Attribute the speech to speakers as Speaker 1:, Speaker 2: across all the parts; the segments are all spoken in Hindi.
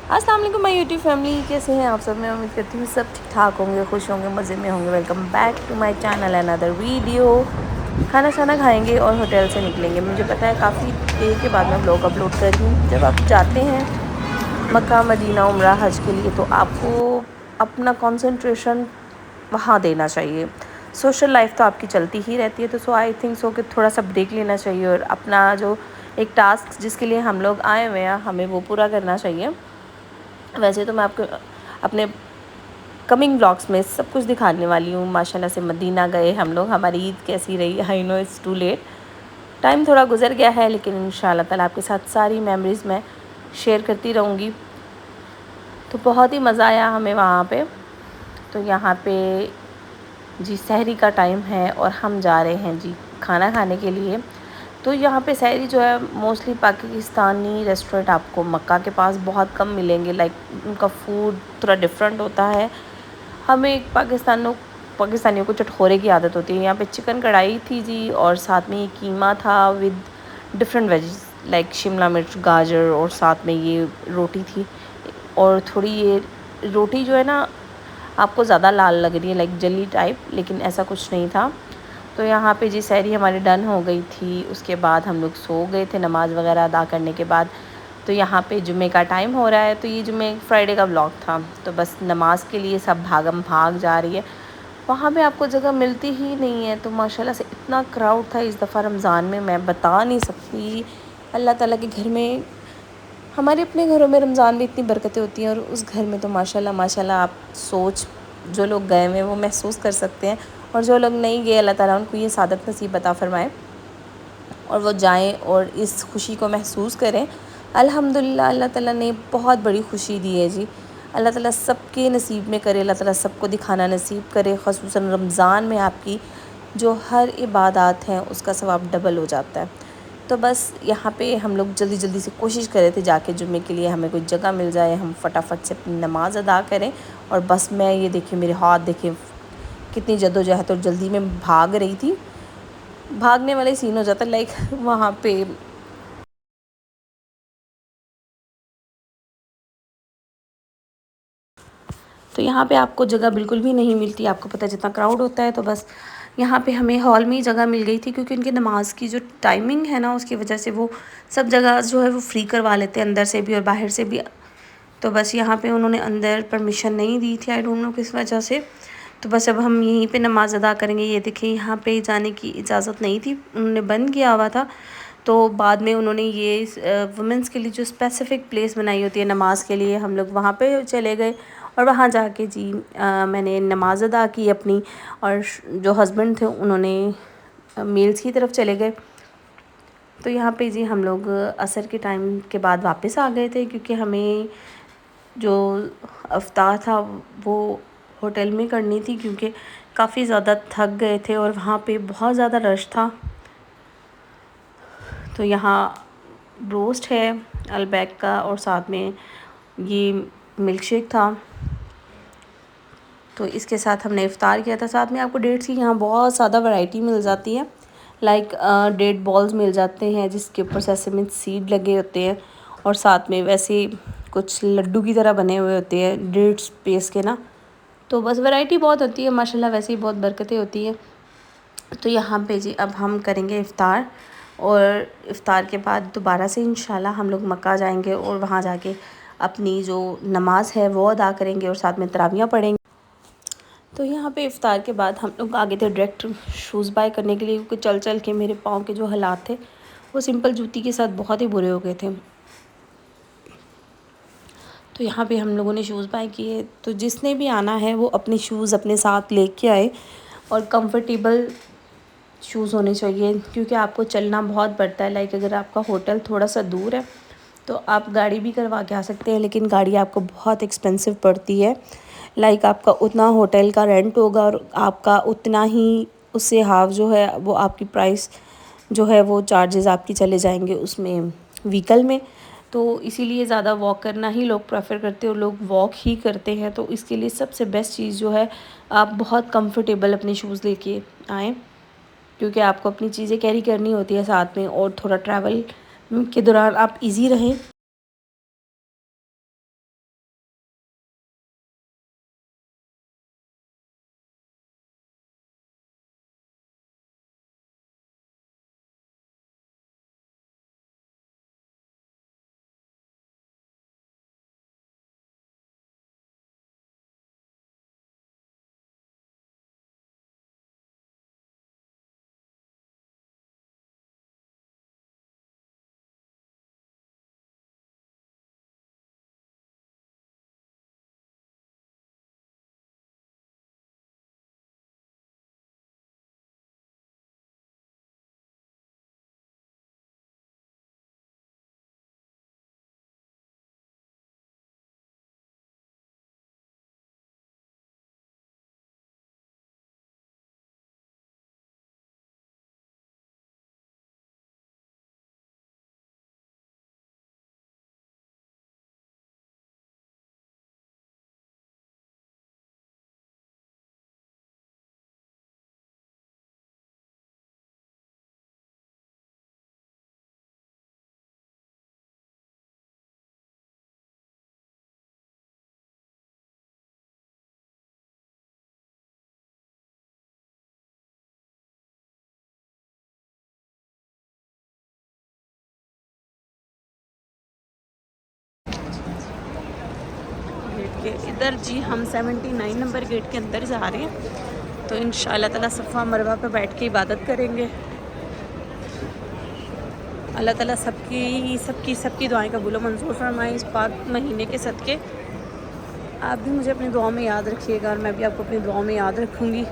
Speaker 1: अस्सलाम वालेकुम माय यूट्यूब फैमिली, कैसे हैं आप सब। मैं उम्मीद करती हूँ सब ठीक ठाक होंगे, खुश होंगे, मज़े में होंगे। Welcome back to my channel another video. खाना शाना खाएंगे और होटल से निकलेंगे। मुझे पता है काफ़ी देर के बाद मैं ब्लॉग अपलोड कर रही हूँ। जब आप जाते हैं मक्का मदीना उम्रा हज के लिए तो आपको अपना कंसंट्रेशन वहाँ देना चाहिए। सोशल लाइफ तो आपकी चलती ही रहती है, तो सो आई थिंक सो कि थोड़ा सा ब्रेक लेना चाहिए और अपना जो एक टास्क जिसके लिए हम लोग आए हुए हैं हमें वो पूरा करना चाहिए। वैसे तो मैं आपको अपने कमिंग ब्लॉग्स में सब कुछ दिखाने वाली हूँ। माशाल्लाह से मदीना गए हम लोग, हमारी ईद कैसी रही। I know it's too late, time थोड़ा गुजर गया है, लेकिन इंशाल्लाह ताला आपके साथ सारी मेमोरीज़ मैं शेयर करती रहूँगी। तो बहुत ही मज़ा आया हमें वहाँ पे। तो यहाँ पे जी सहरी का टाइम है और हम जा रहे हैं जी खाना खाने के लिए। तो यहाँ पे सहरी जो है मोस्टली पाकिस्तानी रेस्टोरेंट आपको मक्का के पास बहुत कम मिलेंगे। लाइक उनका फूड थोड़ा डिफरेंट होता है। हमें पाकिस्तानियों को चटखोरे की आदत होती है। यहाँ पे चिकन कढ़ाई थी जी और साथ में ये कीमा था with different veggies like Shimla मिर्च, गाजर, और साथ में ये रोटी थी। और थोड़ी ये रोटी जो है ना आपको ज़्यादा लाल लग रही है, लाइक जली टाइप, लेकिन ऐसा कुछ नहीं था। तो यहाँ पे जी सहरी हमारी डन हो गई थी। उसके बाद हम लोग सो गए थे नमाज़ वगैरह अदा करने के बाद। तो यहाँ पे जुमे का टाइम हो रहा है। तो ये जुमे फ्राइडे का व्लॉग था। तो बस नमाज़ के लिए सब भागम भाग जा रही है। वहाँ पे आपको जगह मिलती ही नहीं है। तो माशाल्लाह से इतना क्राउड था इस दफ़ा रमज़ान में, मैं बता नहीं सकती। अल्लाह ताला के घर में, हमारे अपने घरों में रमज़ान में इतनी बरकतें होती हैं और उस घर में तो माशाल्लाह माशाल्लाह आप सोच, जो लोग गए हुए हैं वो महसूस कर सकते हैं। और जो लोग नहीं गए अल्लाह ताला उनको ये सादत नसीब अता फ़रमाए और वो जाएं और इस खुशी को महसूस करें। अल्हम्दुलिल्लाह अल्लाह ताला ने बहुत बड़ी खुशी दी है जी। अल्लाह ताला सबके नसीब में करे, अल्लाह ताला सबको दिखाना नसीब करे। ख़ुसूसन रमज़ान में आपकी जो हर इबादत हैं उसका सवाब डबल हो जाता है। तो बस यहाँ पे हम लोग जल्दी जल्दी से कोशिश कर रहे थे जाके जुम्मे के लिए हमें कोई जगह मिल जाए, हम फटाफट से अपनी नमाज़ अदा करें। और बस मैं ये देखिए मेरे हाथ देखिए कितनी जद्दोजहद और जल्दी में भाग रही थी। भागने वाले सीन हो जाता है लाइक वहाँ पे। तो यहाँ पे आपको जगह बिल्कुल भी नहीं मिलती, आपको पता है जितना क्राउड होता है। तो बस यहाँ पे हमें हॉल में ही जगह मिल गई थी, क्योंकि उनकी नमाज़ की जो टाइमिंग है ना उसकी वजह से वो सब जगह जो है वो फ्री करवा लेते हैं, अंदर से भी और बाहर से भी। तो बस यहाँ पे उन्होंने अंदर परमिशन नहीं दी थी, आई डोंट नो किस वजह से। तो बस अब हम यहीं पे नमाज़ अदा करेंगे। ये देखिए यहाँ पे जाने की इजाज़त नहीं थी, उन्होंने बंद किया हुआ था। तो बाद में उन्होंने ये वुमेंस के लिए जो स्पेसिफ़िक प्लेस बनाई होती है नमाज़ के लिए, हम लोग वहाँ पे चले गए। और वहाँ जाके जी मैंने नमाज़ अदा की अपनी, और जो हस्बैंड थे उन्होंने मील्स की तरफ चले गए। तो यहाँ पे जी हम लोग असर के टाइम के बाद वापस आ गए थे, क्योंकि हमें जो अफ्तार था वो होटल में करनी थी, क्योंकि काफ़ी ज़्यादा थक गए थे और वहाँ पे बहुत ज़्यादा रश था। तो यहाँ रोस्ट है अलबैक का और साथ में ये मिल्क शेक था। तो इसके साथ हमने इफ़्तार किया था। साथ में आपको डेट्स की यहाँ बहुत ज़्यादा वैरायटी मिल जाती है। लाइक डेट बॉल्स मिल जाते हैं जिसके ऊपर सेसमिन सीड लगे होते हैं, और साथ में वैसे कुछ लड्डू की तरह बने हुए होते हैं डेट्स पेस्ट के ना। तो बस वैरायटी बहुत होती है माशाल्लाह, वैसे ही बहुत बरकतें होती हैं। तो यहाँ पे जी अब हम करेंगे इफ़्तार, और इफ़्तार के बाद दोबारा से इंशाल्लाह हम लोग मक्का जाएंगे और वहाँ जाके अपनी जो नमाज़ है वो अदा करेंगे और साथ में तरावियाँ पढ़ेंगे। तो यहाँ पे इफ़्तार के बाद हम लोग आगे थे डायरेक्ट शूज़ बाय करने के लिए, क्योंकि चल चल के मेरे पाँव के जो हालात थे वो सिंपल जूती के साथ बहुत ही बुरे हो गए थे। तो यहाँ पे हम लोगों ने शूज़ बाय किए। तो जिसने भी आना है वो अपने शूज़ अपने साथ लेके आए, और कंफर्टेबल शूज़ होने चाहिए, क्योंकि आपको चलना बहुत पड़ता है। लाइक अगर आपका होटल थोड़ा सा दूर है तो आप गाड़ी भी करवा के आ सकते हैं, लेकिन गाड़ी आपको बहुत एक्सपेंसिव पड़ती है। लाइक आपका उतना होटल का रेंट होगा और आपका उतना ही उससे हाफ जो है वो आपकी प्राइस जो है वो चार्जेस आपकी चले जाएंगे उसमें व्हीकल में। तो इसीलिए ज़्यादा वॉक करना ही लोग प्रेफर करते हैं और लोग वॉक ही करते हैं। तो इसके लिए सबसे बेस्ट चीज़ जो है आप बहुत कंफर्टेबल अपने शूज़ लेके आएँ, क्योंकि आपको अपनी चीज़ें कैरी करनी होती है साथ में, और थोड़ा ट्रैवल के दौरान आप इजी रहें।
Speaker 2: के इधर जी हम 79 नंबर गेट के अंदर जा रहे हैं। तो इंशाअल्लाह ताला सफ़ा मरवा पे बैठ के इबादत करेंगे। अल्लाह ताला सबकी दुआएं कबूल मंजूर फरमाएं इस पाक महीने के सदक़े। आप भी मुझे अपनी दुआ में याद रखिएगा और मैं भी आपको अपनी दुआ में याद रखूँगी।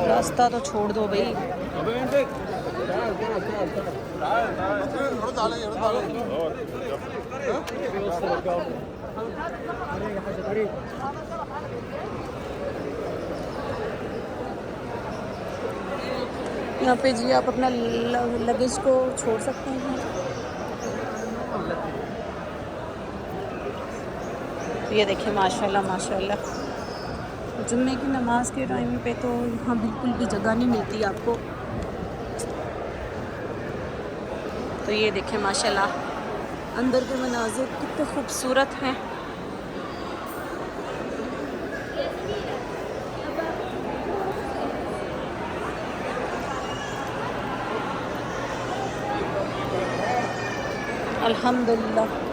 Speaker 2: रास्ता तो छोड़ दो भाई। यहाँ पे जी आप अपना लगेज को छोड़ सकते हैं। ये देखिए माशाल्लाह माशाल्लाह, जुम्मे की नमाज के टाइम पे तो यहाँ बिल्कुल भी जगह नहीं मिलती आपको। तो ये देखें माशाल्लाह अंदर के मनाज़िर कितने खूबसूरत हैं। अल्हम्दुलिल्लाह।